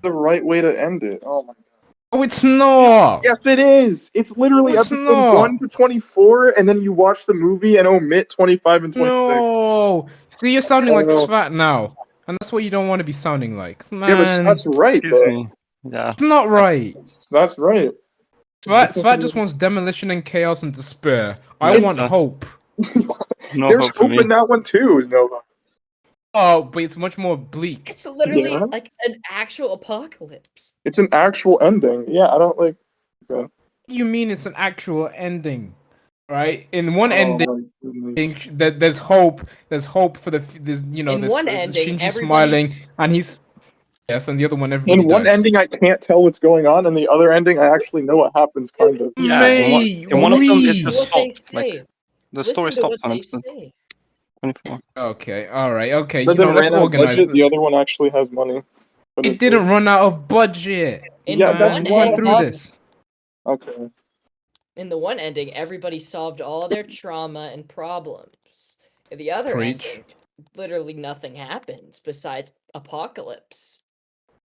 the right way to end it. Oh my god. Oh, it's not. Yes, it is. It's literally It's episode not. 1 to 24, and then you watch the movie and omit 25 and 26. No. See, you're sounding like Oh. Svat now, and that's what you don't want to be sounding like, man. Yeah, but that's right. Excuse Though. me. Yeah. It's not right. That's right. Svat just wants demolition and chaos and despair. I Yes, want sir. hope. No There's hope for hope me. in that one too, Nova. Oh, but it's much more bleak. It's literally Yeah. like an actual apocalypse. It's an actual ending. Yeah, I don't like. What do you mean it's an actual ending? Right? In one Oh ending, my goodness. there's hope. There's hope for there's In this, one this ending, Shinji everybody- smiling, and he's yes, and the other one everybody In one dies. ending, I can't tell what's going on, and the other ending, I actually know what happens, kind of. Yeah, Mate, in one of them, we- it's just What they stopped. Like say. the Listen story to stopped what on they episode say. 24. Okay, all right, okay. But You know, then let's ran out of organize. budget. The other one actually has money. But It didn't run out of budget. In Yeah, the that's one We went ending, through this. Okay. in the one ending, everybody solved all their trauma and problems. In the other Preach. ending, literally nothing happens besides apocalypse.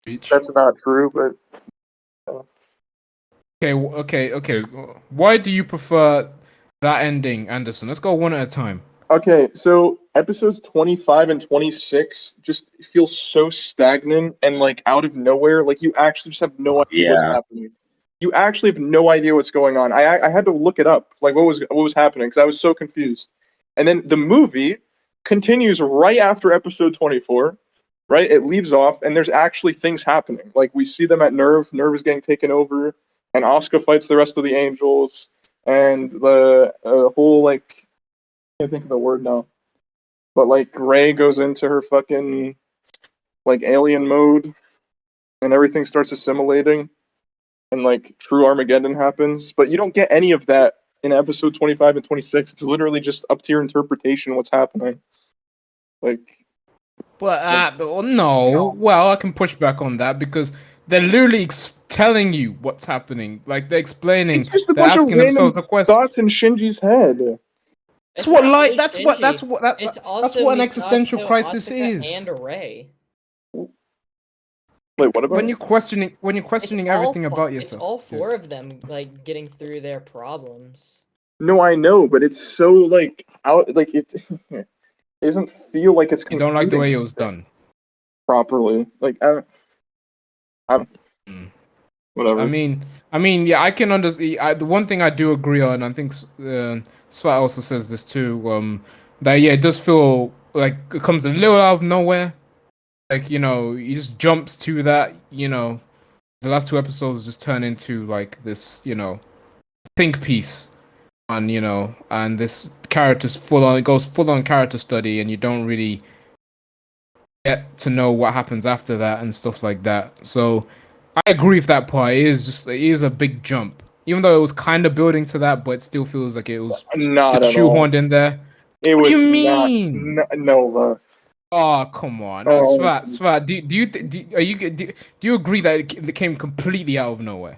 Preach. That's not true, but Okay. Why do you prefer that ending, Anderson? Let's go one at a time. okay. So episodes 25 and 26 just feel so stagnant and like out of nowhere. Like you actually just have no idea what's happening. You actually have no idea what's going on. I had to look it up, like what was happening, because I was so confused. And then the movie continues right after episode 24. Right, it leaves off, and there's actually things happening. Like we see them at Nerve. Nerve is getting taken over, and Asuka fights the rest of the Angels, and the whole like I can't think of the word now, but like Rey goes into her fucking like alien mode, and everything starts assimilating, and like true Armageddon happens. But you don't get any of that in episode 25 and 26. It's literally just up to your interpretation what's happening. Like. But no. Well, I can push back on that because they're literally telling you what's happening. Like they're explaining. It's just a They're bunch of asking themselves the random question. thoughts in Shinji's head. That's It's what not like. really That's what. That's Shinji. what. That, It's that's also what an Misato, existential crisis Asuka, is. and Rey. Wait, what about? When you're questioning everything about It's yourself. all four of them like getting through their problems. No, I know, but it's so like out. Like it doesn't feel like it's. You don't like the way it concluding was done. properly. Like I don't. Mm. Whatever. I mean, yeah, I can understand. The one thing I do agree on, I think Svat also says this too. That yeah, it does feel like it comes a little out of nowhere. Like he just jumps to that. The last two episodes just turn into like this. Think piece, and and this character's it goes full on character study, and you don't really get to know what happens after that and stuff like that. So I agree with that part. It is a big jump, even though it was kind of building to that, but it still feels like it was Not at all. shoehorned in there. It What was do you mean? Nova. Oh come on, Oh. Svat. Do you agree that it came completely out of nowhere,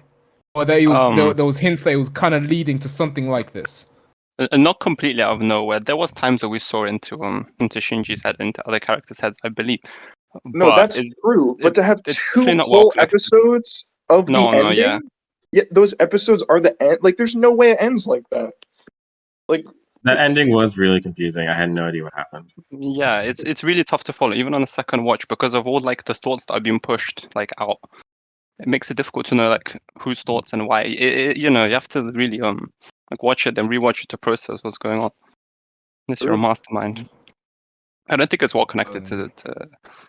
or that it was there was hints that it was kind of leading to something like this? Not completely out of nowhere. There was times that we saw into Shinji's head, into other characters' heads, I believe. No, But that's true. But to have it's two definitely not well whole connected. episodes of No, the no, ending, yeah. those episodes are the end. Like, there's no way it ends like that. Like, That ending was really confusing. I had no idea what happened. Yeah, it's really tough to follow, even on a second watch, because of all like the thoughts that are being pushed like out. It makes it difficult to know like whose thoughts and why. You have to really like watch it and rewatch it to process what's going on. Unless you're a mastermind. I don't think it's well connected to to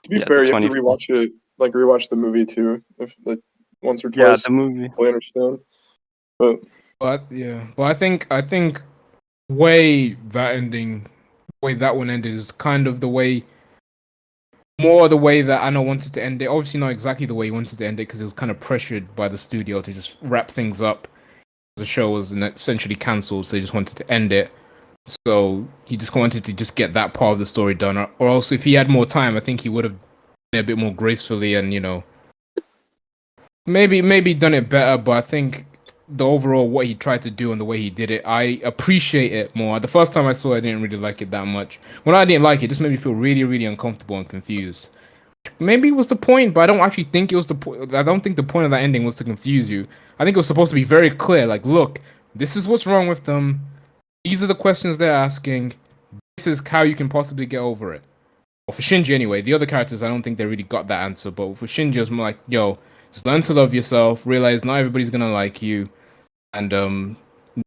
be yeah, fair, to you have to 24. rewatch it. Like, rewatch the movie too, if like once or Yeah, twice. the movie. I understand. But But I think way that one ended is kind of more the way that Anna wanted to end it. Obviously not exactly the way he wanted to end it because it was kind of pressured by the studio to just wrap things up. The show was essentially cancelled, so he just wanted to end it. So he just wanted to just get that part of the story done, or else if he had more time, I think he would have done it a bit more gracefully and maybe done it better. But I think the overall what he tried to do and the way he did it, I appreciate it more. The first time I saw it, I didn't really like it that much. When I didn't like it, it just made me feel really, really uncomfortable and confused. maybe it was the point, but I don't actually think it was the point. I don't think the point of that ending was to confuse you. I think it was supposed to be very clear. Like, look, this is what's wrong with them. These are the questions they're asking. This is how you can possibly get over it. Well, for Shinji, anyway, the other characters, I don't think they really got that answer. But for Shinji, it was more like, yo, just learn to love yourself. Realize not everybody's gonna like you, and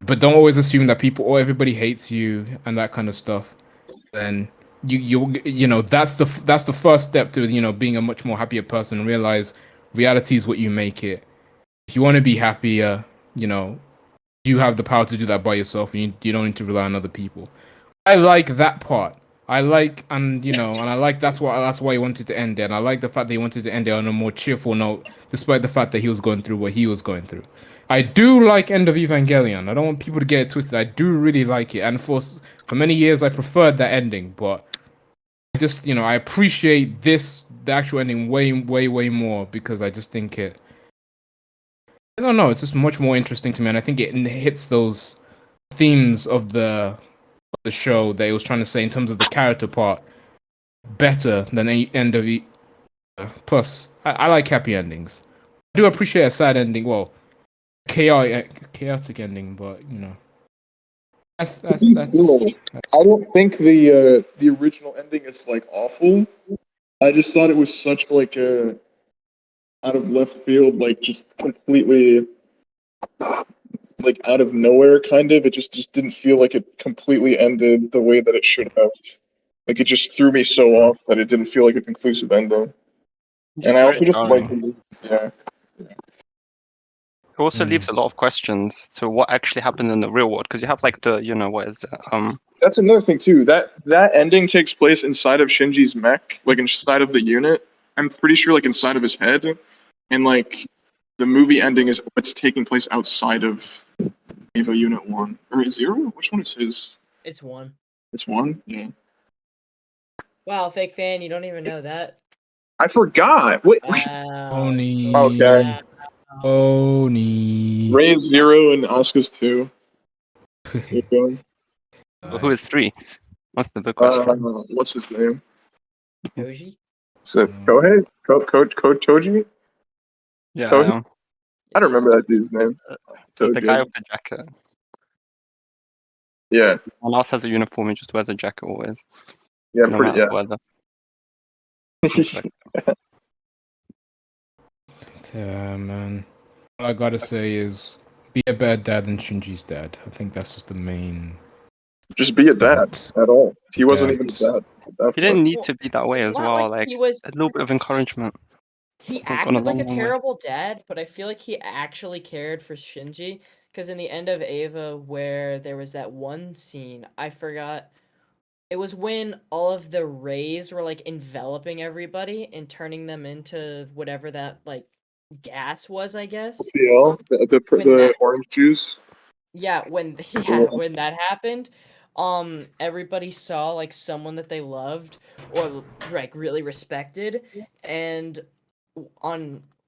but don't always assume that people or everybody hates you and that kind of stuff. Then you know that's the first step to being a much more happier person. Realize reality is what you make it. If you want to be happier, you have the power to do that by yourself, and you don't need to rely on other people. I like that part. I like, and I like that's why he wanted to end it. And I like the fact that he wanted to end it on a more cheerful note, despite the fact that he was going through what he was going through. I do like End of Evangelion. I don't want people to get it twisted. I do really like it, and for many years I preferred that ending, but I just I appreciate the actual ending way more because I just think I don't know, it's just much more interesting to me, and I think it hits those themes of the show that it was trying to say in terms of the character part better than any end of it. Plus, I like happy endings. I do appreciate a sad ending. Well, chaotic ending, but that's I don't think the original ending is like awful. I just thought it was such like a out of left field, like just completely like out of nowhere kind of. It just didn't feel like it completely ended the way that it should have. Like it just threw me so off that it didn't feel like a conclusive ending. And I also just like yeah. It also leaves a lot of questions to what actually happened in the real world, because you have like the what is it? That's another thing too. That ending takes place inside of Shinji's mech, like inside of the unit. I'm pretty sure like inside of his head, and like the movie ending is what's taking place outside of Eva Unit 1 or 0. Which one is his? It's 1. It's 1. Yeah. Wow, fake fan, you don't even know that. I forgot. Wait. Oni. Okay. Oni. Ray is 0 and Asuka's 2. Who is 3? What's the big question? What's his name? Koji? Is it Kohei? Toji? Yeah, Toji? I don't remember that dude's name. the guy with the jacket. Yeah. One else has a uniform, he just wears a jacket always. Yeah, No pretty. matter Yeah. weather. Yeah, man. All I gotta say is be a bad dad than Shinji's dad. I think that's just the main. Just be a dad at all. He wasn't even a Dad. dad. He didn't need to be that way It's as not well. like Like he was. a little bit of encouragement. He Gone a acted like a long way. terrible dad, but I feel like he actually cared for Shinji. Because in the end of Eva, where there was that one scene, I forgot. It was when all of the rays were like enveloping everybody and turning them into whatever that like gas was, I guess. PL, the orange juice. Yeah, when that happened, everybody saw like someone that they loved or like really respected, and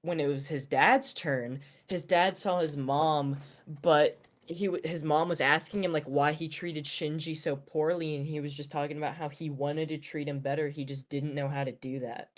when it was his dad's turn, his dad saw his mom, but his mom was asking him like why he treated Shinji so poorly, and he was just talking about how he wanted to treat him better, he just didn't know how to do that.